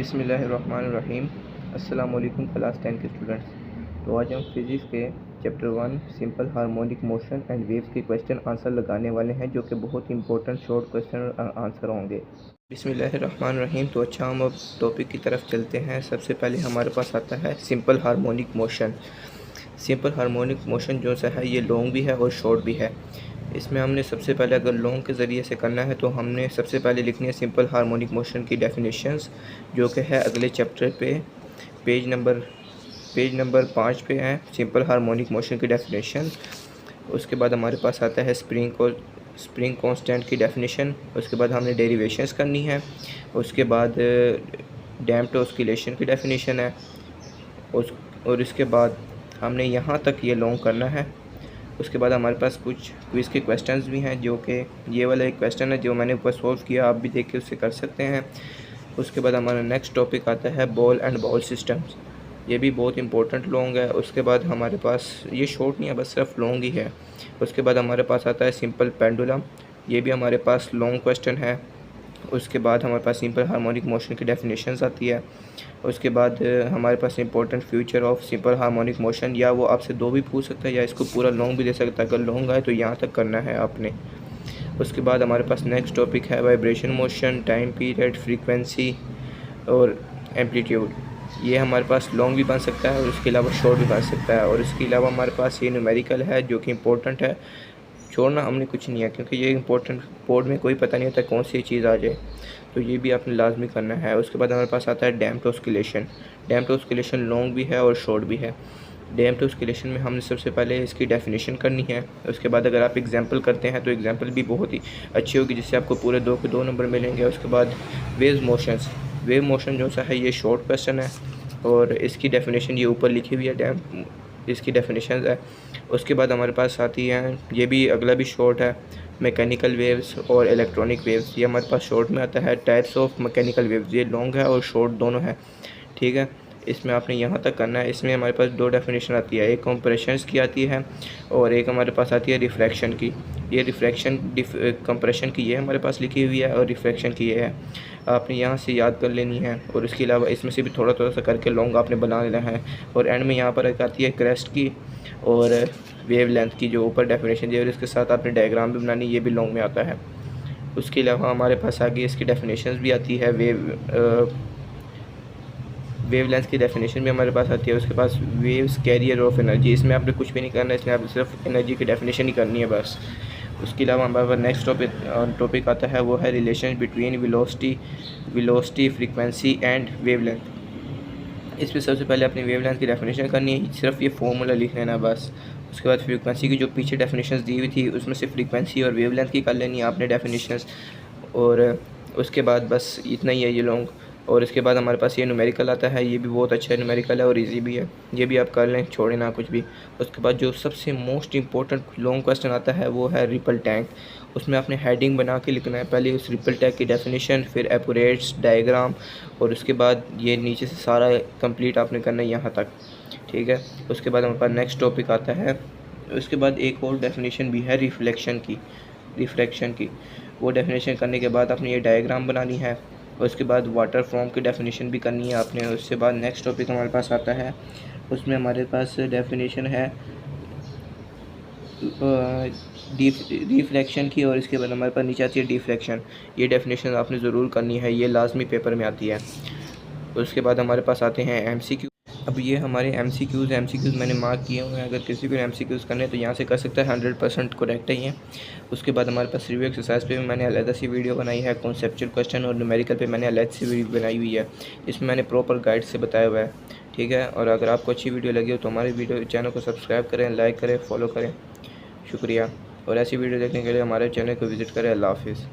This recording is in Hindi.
बिस्मिल्लाहिर्रहमानिर्रहीम। अस्सलाम वालेकुम क्लास 10 के स्टूडेंट्स। तो आज हम फिज़िक्स के chapter 1 simple harmonic motion and waves के क्वेश्चन आंसर लगाने वाले हैं, जो कि बहुत इंपॉर्टेंट शॉर्ट क्वेश्चन आंसर होंगे। बिस्मिल्लाहिर्रहमानिर्रहीम। तो अच्छा, हम अब टॉपिक की तरफ चलते हैं। सबसे पहले हमारे पास आता है simple harmonic motion. Simple harmonic motion जो सा है ये लॉन्ग भी है और शॉर्ट भी है। इसमें हमने सबसे पहले अगर लॉन्ग के ज़रिए से करना है तो हमने सबसे पहले लिखनी है सिंपल हार्मोनिक मोशन की डेफिनेशंस, जो कि है अगले चैप्टर पे पेज नंबर 5 पे है सिंपल हार्मोनिक मोशन की डेफिनेशन। उसके बाद हमारे पास आता है स्प्रिंग कांस्टेंट की डेफिनेशन। उसके बाद हमने डेरिवेशंस करनी है। उसके बाद डैम्प्ड ऑस्किलेशन की डेफिनेशन है। और इसके बाद हमने यहाँ तक ये लॉन्ग करना है। उसके बाद हमारे पास कुछ क्विज़ के क्वेश्चंस भी हैं, जो कि ये वाला एक क्वेश्चन है जो मैंने ऊपर सॉल्व किया, आप भी देख के उससे कर सकते हैं। उसके बाद हमारा नेक्स्ट टॉपिक आता है बॉल एंड बाउल सिस्टम्स। ये भी बहुत इंपॉर्टेंट लॉन्ग है। उसके बाद हमारे पास ये शॉर्ट नहीं है, बस सिर्फ लॉन्ग ही है। उसके बाद हमारे पास आता है सिंपल पेंडुलम। ये भी हमारे पास लॉन्ग क्वेश्चन है। उसके बाद हमारे पास सिंपल हार्मोनिक मोशन की डेफिनेशंस आती है। उसके बाद हमारे पास important future of simple harmonic motion, या वो आपसे दो भी पूछ सकता है या इसको पूरा लॉन्ग भी दे सकता है। अगर लॉन्ग आए तो यहाँ तक करना है आपने। उसके बाद हमारे पास नेक्स्ट टॉपिक है vibration motion, time period, frequency और एम्पलीट्यूड। ये हमारे पास लॉन्ग भी बन सकता है और उसके अलावा शॉर्ट भी बन सकता है। और इसके अलावा हमारे पास ये न्यूमेरिकल है, जो कि इंपॉर्टेंट है। छोड़ना हमने कुछ नहीं है, क्योंकि ये इंपॉर्टेंट बोर्ड में कोई पता नहीं होता कौन सी चीज़ आ जाए, तो ये भी आपने लाजमी करना है। उसके बाद हमारे पास आता है damped oscillation. Damped oscillation long भी है और शॉर्ट भी है। डैम्प्ड ऑस्किलेशन में हमने सबसे पहले इसकी डेफिनेशन करनी है। उसके बाद अगर आप एग्जांपल करते हैं तो एग्जांपल भी बहुत ही अच्छी होगी, जिससे आपको पूरे 2 के 2 नंबर मिलेंगे। उसके बाद वेव मोशन जो सा है ये शॉर्ट क्वेश्चन है, और इसकी डेफिनेशन ये ऊपर लिखी हुई है, इसकी डेफिनेशन है। उसके बाद हमारे पास आती हैं, ये भी अगला भी शॉर्ट है, मैकेनिकल वेव्स और इलेक्ट्रॉनिक वेव्स। ये हमारे पास शॉर्ट में आता है। टाइप्स ऑफ मैकेनिकल वेव्स, ये लॉन्ग है और शॉर्ट दोनों है, ठीक है। इसमें आपने यहाँ तक करना है। इसमें हमारे पास 2 डेफिनेशन आती है, एक कंप्रेशंस की आती है और एक हमारे पास आती है रिफ्रैक्शन की। ये कंप्रेशन की ये हमारे पास लिखी हुई है और रिफ्रैक्शन की ये है, आपने यहाँ से याद कर लेनी है। और इसके अलावा इसमें से भी थोड़ा थोड़ा सा करके लॉन्ग आपने बना लेना है। और एंड में यहाँ पर एक आती है क्रेस्ट की और वेव लेंथ की, जो ऊपर डेफिनेशन दी है, और इसके साथ आपने डायग्राम भी बनानी, ये भी लॉन्ग में आता है। उसके अलावा हमारे पास आगे इसकी डेफिनेशंस भी आती है। वेव लेंथ की डेफिनेशन भी हमारे पास आती है। उसके पास वेव्स कैरियर ऑफ एनर्जी, इसमें आपने कुछ भी नहीं करना है, इसमें आपने सिर्फ एनर्जी की डेफिनेशन ही करनी है बस। उसके अलावा हमारे पास नेक्स्ट टॉपिक आता है, वो है relation between velocity frequency and wavelength. इसमें सबसे पहले अपनी वेवलेंथ की डेफिनेशन करनी है, सिर्फ ये फॉर्मूला लिख लेना बस। उसके बाद फ्रीक्वेंसी की जो पीछे डेफिनेशंस दी हुई थी, उसमें से फ्रीक्वेंसी और वेवलेंथ की कर लेनी है आपने डेफिनेशंस। और उसके बाद बस इतना ही है ये लॉन्ग। और इसके बाद हमारे पास ये न्यूमेरिकल आता है, ये भी बहुत अच्छा न्यूमेरिकल है और इजी भी है, ये भी आप कर लें, छोड़े ना कुछ भी। उसके बाद जो सबसे मोस्ट इंपॉर्टेंट लॉन्ग क्वेश्चन आता है वो है रिपल टैंक। उसमें आपने हेडिंग बना के लिखना है, पहले उस रिपल टैंक की डेफिनेशन, फिर एपोरेट्स डायग्राम, और उसके बाद ये नीचे से सारा कंप्लीट आपने करना है यहाँ तक, ठीक है। उसके बाद हमारे पास नेक्स्ट टॉपिक आता है। उसके बाद एक और डेफिनेशन भी है रिफ्रैक्शन की। वो डेफिनेशन करने के बाद आपने ये डायग्राम बनानी है। उसके बाद वाटर फॉर्म की डेफिनेशन भी करनी है आपने। उसके बाद नेक्स्ट टॉपिक हमारे पास आता है, उसमें हमारे पास डेफिनेशन है रिफ्लेक्शन की, और इसके बाद हमारे पास नीचे आती है डिफ्लेक्शन। ये डेफिनेशन आपने ज़रूर करनी है, ये लाजमी पेपर में आती है। उसके बाद हमारे पास आते हैं MCQ। अब ये हमारे MCQs मैंने मार्क किए हुए हैं, अगर किसी को MCQs करने तो यहाँ से कर सकता है, 100% करेक्ट है ये। उसके बाद हमारे पास रिव्यू एक्सरसाइज पे भी मैंने अलग सी वीडियो बनाई है, कॉन्सेप्चुअल क्वेश्चन और न्यूमेरिकल पे मैंने अलग सी वीडियो बनाई हुई है, इसमें मैंने प्रॉपर गाइड से बताया हुआ है, ठीक है। और अगर आपको अच्छी वीडियो लगी हो तो हमारे वीडियो चैनल को सब्सक्राइब करें, लाइक करें, फॉलो करें, शुक्रिया। और ऐसी वीडियो देखने के लिए हमारे चैनल को विज़िट करें। अल्लाह हाफिज़।